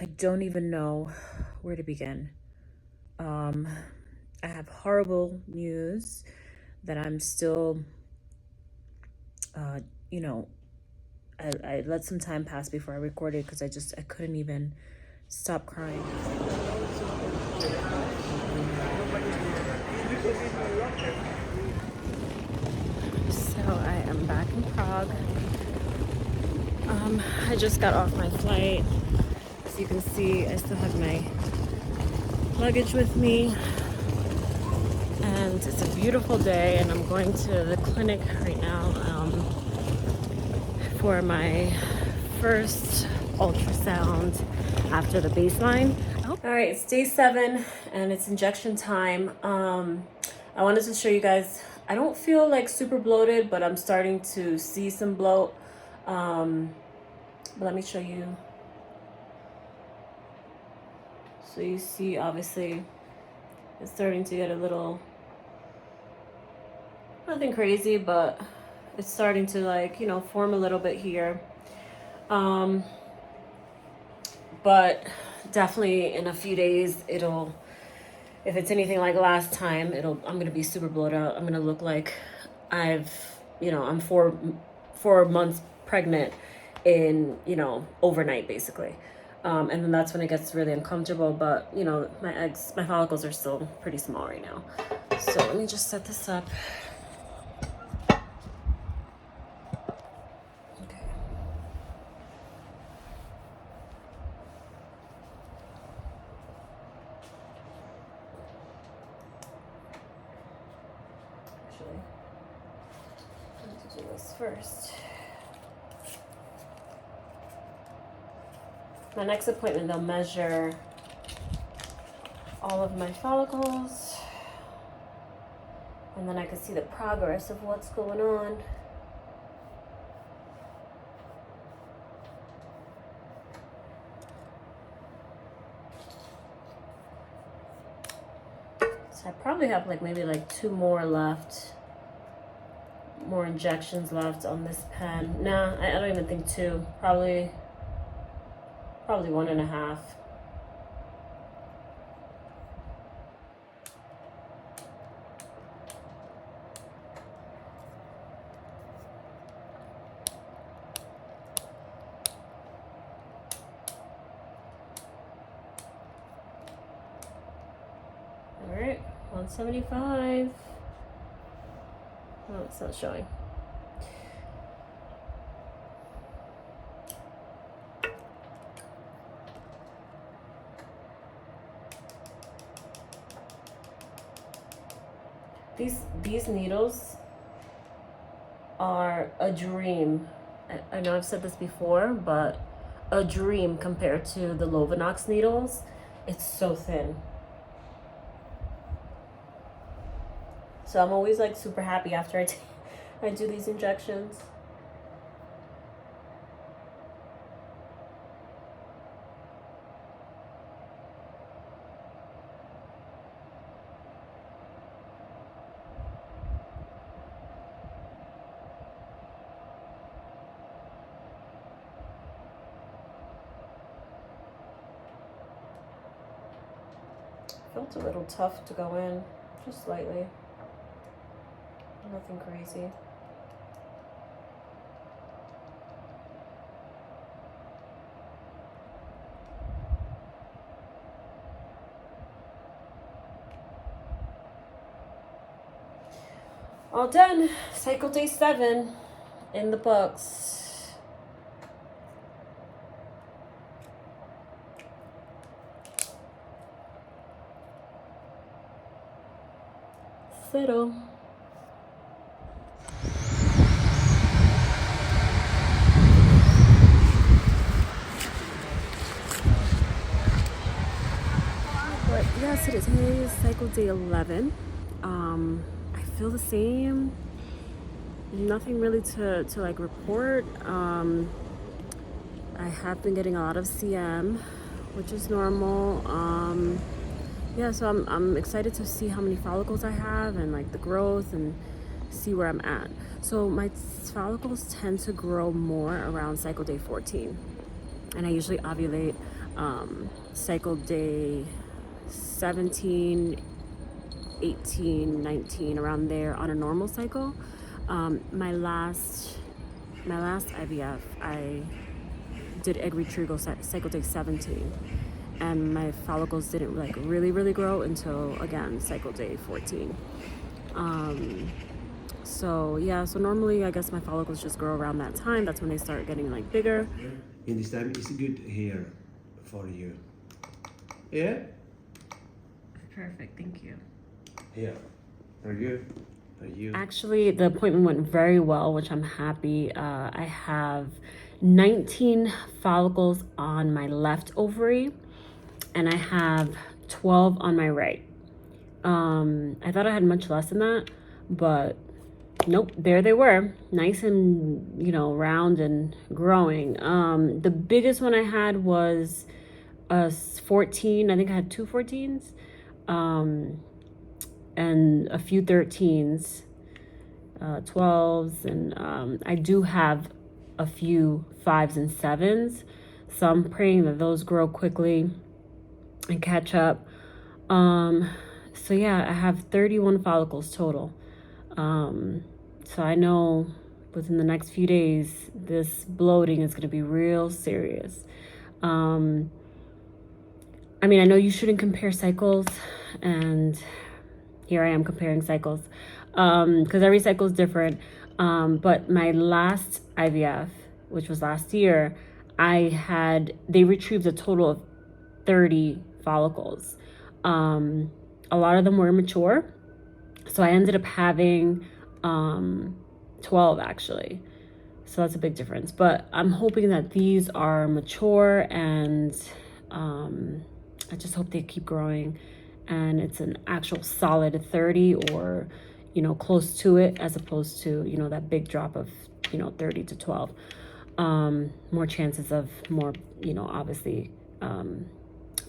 I don't even know where to begin. Um, I have horrible news that I'm still, uh, you know, I let some time pass before I recorded because I couldn't even stop crying. So I am back in Prague. I just got off my flight. As you can see, I still have my luggage with me. And it's a beautiful day, and I'm going to the clinic right now for my first ultrasound after the baseline. All right, it's day 7 and it's injection time. I wanted to show you guys, I don't feel like super bloated, but I'm starting to see some bloat. But let me show you. So you see, obviously, it's starting to get a little, nothing crazy, but it's starting to, like, you know, form a little bit here. But definitely in a few days, it'll, if it's anything like last time, I'm gonna be super bloated out. I'm gonna look like I'm 4 months pregnant in, overnight basically. And then that's when it gets really uncomfortable, but my follicles are still pretty small right now. So let me just set this up. Okay. Actually, I need to do this first. My next appointment, they'll measure all of my follicles, and then I can see the progress of what's going on. So I probably have maybe 2 more left, more injections left on this pen. Nah, I don't even think 2, probably 1.5. All right, 175. Oh, it's not showing. These needles are a dream. I know I've said this before, but a dream compared to the Lovenox needles. It's so thin. So I'm always super happy after I do these injections. Felt a little tough to go in, just slightly. Nothing crazy. All done. Cycle day 7 in the books. Settle. But yes, it is cycle day 11. I feel the same. Nothing really to report. I have been getting a lot of CM, which is normal. Yeah, so I'm excited to see how many follicles I have and the growth and see where I'm at. So my follicles tend to grow more around cycle day 14, and I usually ovulate cycle day 17, 18, 19, around there on a normal cycle. My last IVF, I did egg retrieval cycle day 17, and my follicles didn't like really grow until, again, cycle day 14. So yeah, so normally I guess my follicles just grow around that time. That's when they start getting like bigger. In this time, it's good here for you. Yeah? Perfect, thank you. Yeah. Are you? Are you? Actually, the appointment went very well, which I'm happy. I have 19 follicles on my left ovary, and I have 12 on my right. I thought I had much less than that, but nope, there they were, nice and, round and growing. The biggest one I had was a 14. I think I had two 14s, and a few 13s, 12s, and I do have a few 5s and 7s. So I'm praying that those grow quickly and catch up. So yeah, I have 31 follicles total. So I know within the next few days, this bloating is going to be real serious. I mean, I know you shouldn't compare cycles, and here I am comparing cycles, because every cycle is different. But my last IVF, which was last year, they retrieved a total of 30 follicles. A lot of them were immature, so I ended up having 12 actually. So that's a big difference. But I'm hoping that these are mature, and I just hope they keep growing and it's an actual solid 30, or close to it, as opposed to that big drop of 30 to 12. More chances of more obviously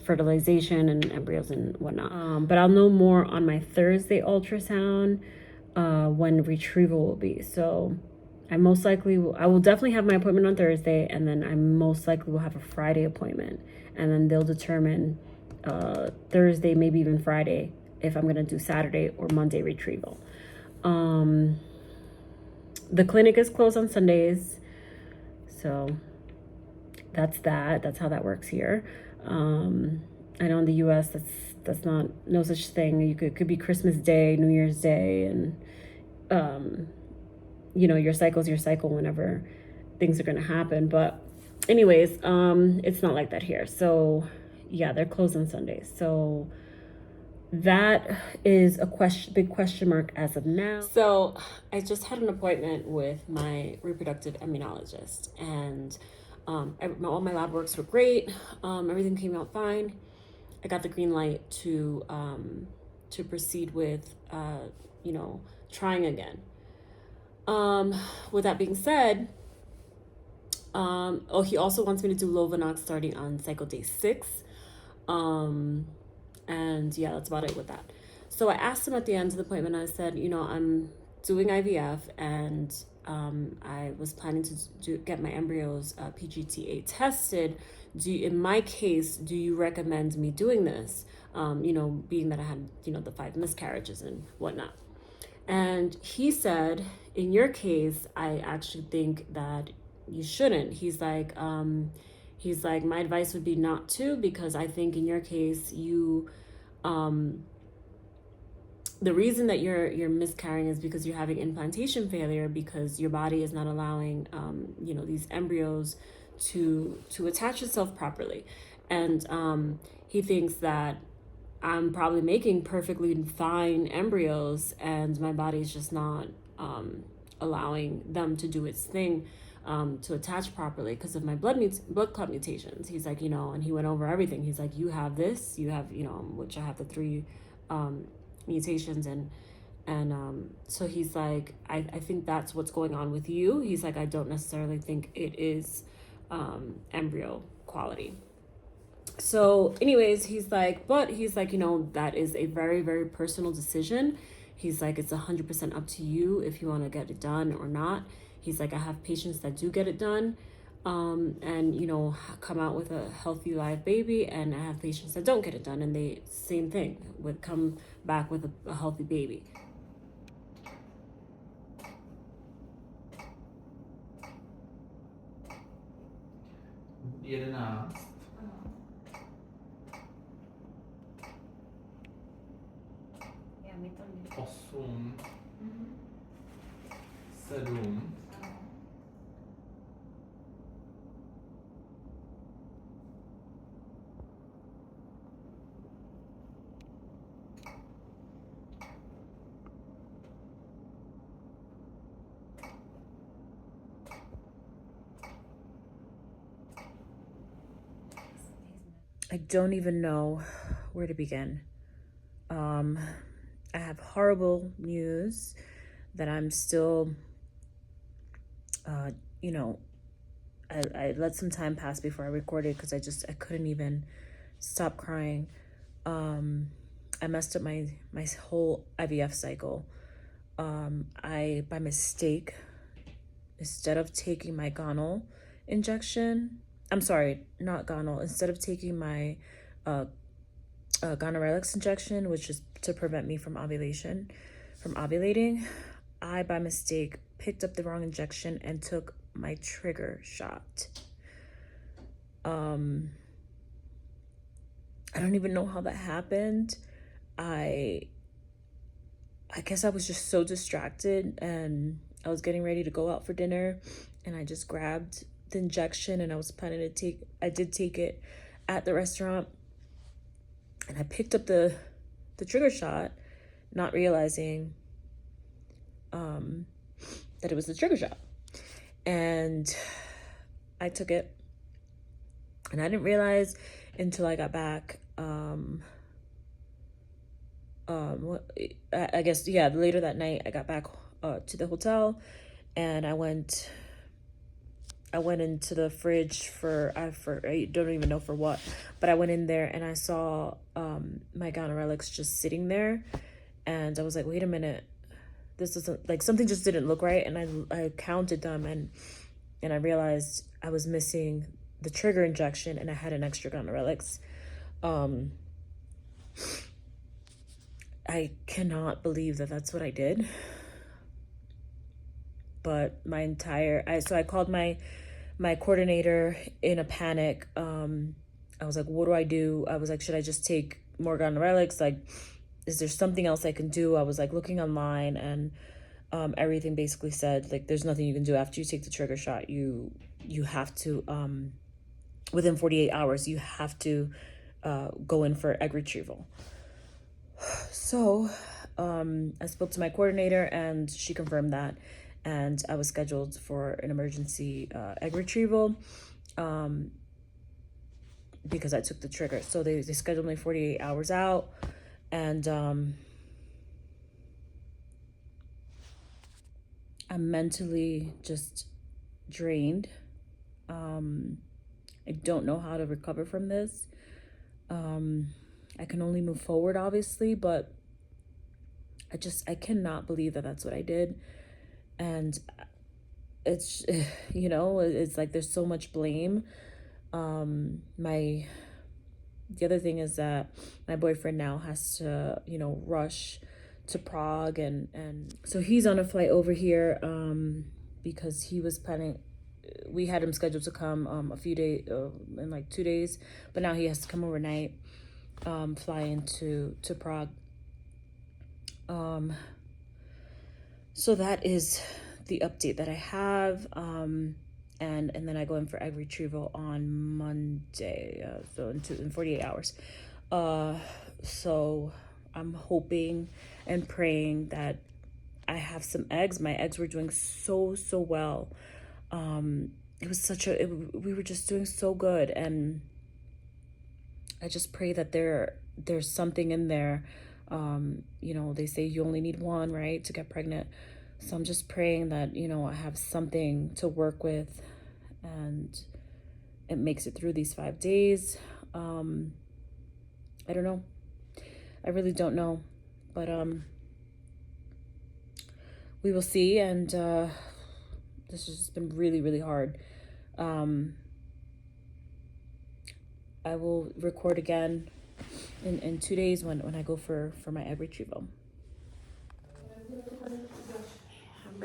fertilization and embryos and whatnot. But I'll know more on my Thursday ultrasound when retrieval will be. So I will definitely have my appointment on Thursday, and then I most likely will have a Friday appointment, and then they'll determine Thursday, maybe even Friday, if I'm gonna do Saturday or Monday retrieval. The clinic is closed on Sundays, so that's how that works here. I know in the US that's not no such thing. It could be Christmas Day, New Year's Day, and your cycle's your cycle whenever things are gonna happen. But anyways, it's not like that here. So yeah, they're closed on Sundays. So that is a big question mark as of now. So I just had an appointment with my reproductive immunologist, and all my lab works were great. Everything came out fine. I got the green light to proceed with trying again. With that being said, he also wants me to do Lovenox starting on cycle day 6. And yeah, that's about it with that. So I asked him at the end of the appointment, I said, I'm doing IVF, and I was planning to get my embryos PGTA tested. In my case, do you recommend me doing this? Being that I had, the 5 miscarriages and whatnot. And he said, in your case, I actually think that you shouldn't. He's like, my advice would be not to, because I think in your case, the reason that you're miscarrying is because you're having implantation failure, because your body is not allowing, these embryos to attach itself properly. And he thinks that I'm probably making perfectly fine embryos, and my body's just not allowing them to do its thing, to attach properly because of my blood clot mutations. He's like, and he went over everything. He's like, you have this, you have, which I have the 3 mutations, and so he's like, I think that's what's going on with you. He's like, I don't necessarily think it is embryo quality. So anyways, he's like, that is a very, very personal decision. He's like, it's 100% up to you if you want to get it done or not. He's like, I have patients that do get it done. and come out with a healthy live baby. And I have patients that don't get it done, and they same thing, would come back with a healthy baby. Jeden náct, 8, 7, I don't even know where to begin. I have horrible news that I'm still, I let some time pass before I recorded because I couldn't even stop crying. I messed up my whole IVF cycle. I, by mistake, instead of taking my gonal injection, I'm sorry, not gonal, instead of taking my gonorrhea injection, which is to prevent me from ovulating, I, by mistake, picked up the wrong injection and took my trigger shot. I don't even know how that happened. I guess I was just so distracted, and I was getting ready to go out for dinner, and I just grabbed the injection, and I was planning to I did take it at the restaurant, and I picked up the trigger shot, not realizing that it was the trigger shot. And I took it, and I didn't realize until I got back. I guess, yeah, later that night I got back to the hotel, and I went into the fridge I don't even know for what, but I went in there and I saw my gonorrhea just sitting there, and I was like, wait a minute, this doesn't, like, something just didn't look right. And I counted them, and I realized I was missing the trigger injection, and I had an extra gonorrhea. I cannot believe that that's what I did. But so I called my coordinator in a panic. I was like, what do I do? I was like, should I just take more gonorrhea? Like, is there something else I can do? I was like looking online, and everything basically said, like, there's nothing you can do after you take the trigger shot. You have to, within 48 hours, you have to go in for egg retrieval. So I spoke to my coordinator, and she confirmed that, and I was scheduled for an emergency egg retrieval because I took the trigger. So they scheduled me 48 hours out, and I'm mentally just drained. I don't know how to recover from this. I can only move forward, obviously, but I cannot believe that that's what I did. And it's, it's like there's so much blame. The other thing is that my boyfriend now has to, rush to Prague, and so he's on a flight over here because he was planning, we had him scheduled to come a few days, in like 2 days, but now he has to come overnight, fly into Prague. So that is the update that I have. And then I go in for egg retrieval on Monday, so in 48 hours. So I'm hoping and praying that I have some eggs. My eggs were doing so well. It was we were just doing so good, and I just pray that there's something in there. They say you only need one, right, to get pregnant. So I'm just praying that, I have something to work with, and it makes it through these 5 days. I don't know. I really don't know, but we will see. And this has just been really, really hard. I will record again in 2 days when I go for my egg retrieval. I'm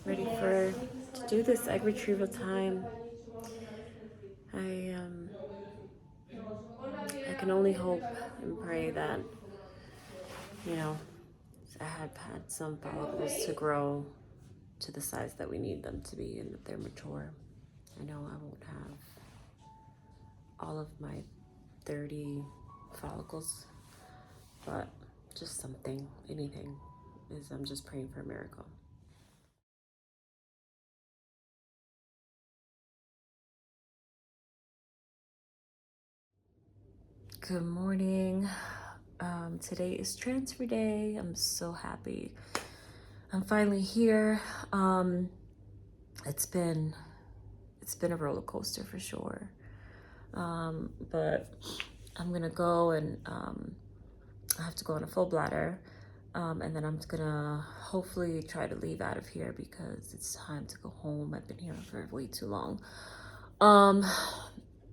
ready for to do this egg retrieval time. I can only hope and pray that, you know, I have had some follicles to grow to the size that we need them to be and that they're mature. I know I won't have all of my 30 follicles, but just something, anything, is I'm just praying for a miracle. Good morning. Today is transfer day. I'm so happy. I'm finally here. It's been a roller coaster for sure. But I'm gonna go and I have to go on a full bladder. And then I'm gonna hopefully try to leave out of here because it's time to go home. I've been here for way too long.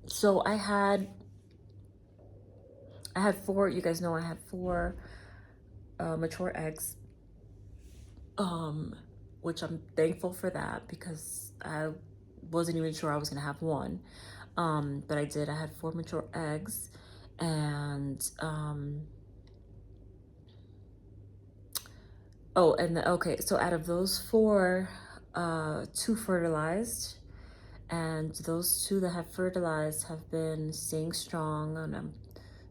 So I had 4, you guys know I had 4 mature eggs, which I'm thankful for that because I wasn't even sure I was gonna have 1. But I did. I had 4 mature eggs, and okay, so out of those 4, 2 fertilized, and those 2 that have fertilized have been staying strong, and I'm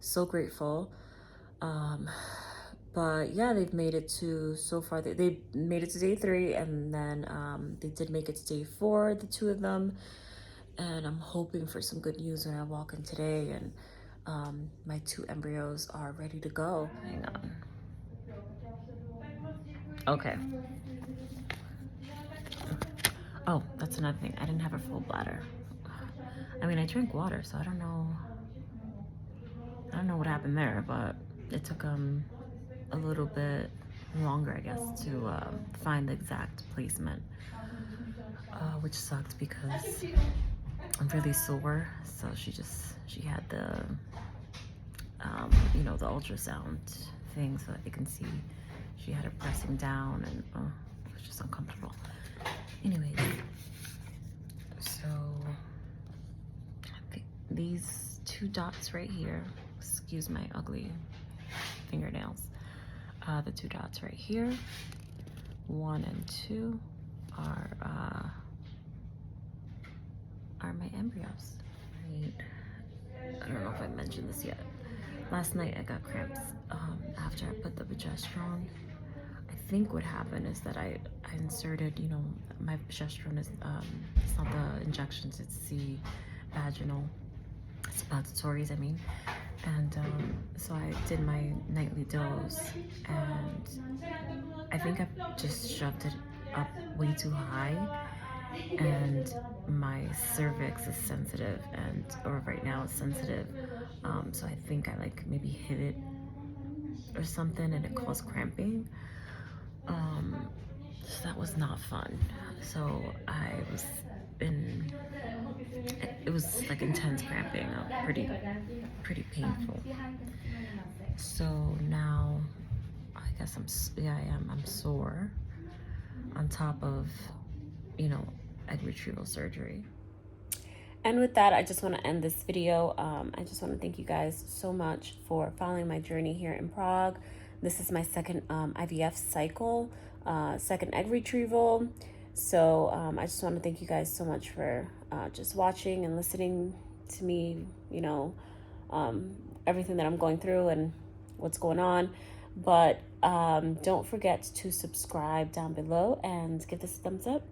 so grateful. But yeah, they've made it to, so far they made it to day 3, and then they did make it to day 4, the 2 of them, and I'm hoping for some good news when I walk in today, and my 2 embryos are ready to go. Hang on. Okay. Oh, that's another thing. I didn't have a full bladder. I mean, I drank water, so I don't know what happened there, but it took a little bit longer, I guess, to find the exact placement, which sucked because I'm really sore. So she had the the ultrasound thing so that they can see. She had her pressing down, and it was just uncomfortable. Anyways, so these 2 dots right here, excuse my ugly fingernails, the 2 dots right here, 1 and 2, are my embryos. Right. I don't know if I mentioned this yet. Last night I got cramps after I put the progesterone. I think what happened is that I inserted, my progesterone is it's not the injections, it's the vaginal suppositories, I mean. And so I did my nightly dose, and I think I just shoved it up way too high, and my cervix is sensitive, or right now it's sensitive, so I think I maybe hit it or something, and it caused cramping. So that was not fun. So it was intense cramping, pretty painful. So now I guess I'm sore on top of egg retrieval surgery. And with that, I just want to end this video. I just want to thank you guys so much for following my journey here in Prague. This is my second IVF cycle, second egg retrieval. So I just want to thank you guys so much for just watching and listening to me, everything that I'm going through and what's going on. But don't forget to subscribe down below and give this a thumbs up.